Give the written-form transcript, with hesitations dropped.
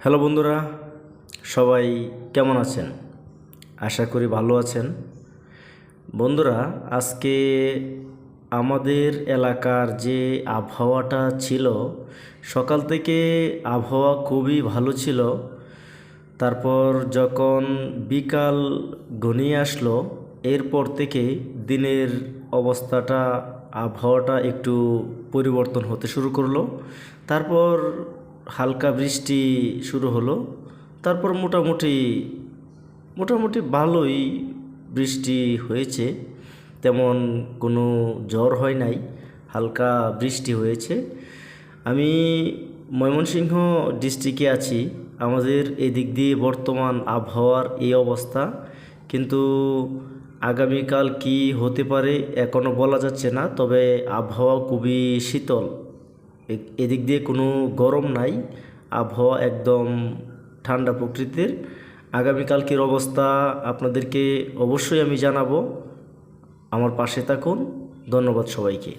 Hello বন্ধুরা, সবাই কেমন আছেন? আশা করি ভালো আছেন। বন্ধুরা, আজকে আমাদের এলাকার যে আবহাওয়াটা ছিল, সকাল থেকে আবহাওয়া খুবই ভালো ছিল। তারপর যখন বিকাল ঘনিয়ে আসলো, এরপর থেকে দিনের অবস্থাটা, আবহাওয়াটা একটু পরিবর্তন হতে শুরু করলো। তারপর হালকা বৃষ্টি শুরু হলো। তারপর মোটামুটি মোটামুটি ভালোই বৃষ্টি হয়েছে। তেমন কোনো ঝড় হয় নাই, হালকা বৃষ্টি হয়েছে। আমি ময়মনসিংহ ডিস্ট্রিক্টে আছি। আমাদের এদিক দিয়ে বর্তমান আবহাওয়ার এই অবস্থা, কিন্তু আগামীকাল কি হতে পারে এখনও বলা যাচ্ছে না। তবে আবহাওয়া খুবই শীতল, এদিক দিয়ে কোনো গরম নাই, আবহাওয়া একদম ঠান্ডা প্রকৃতির। আগামীকালকের অবস্থা আপনাদেরকে অবশ্যই আমি জানাবো। আমার পাশে থাকুন। ধন্যবাদ সবাইকে।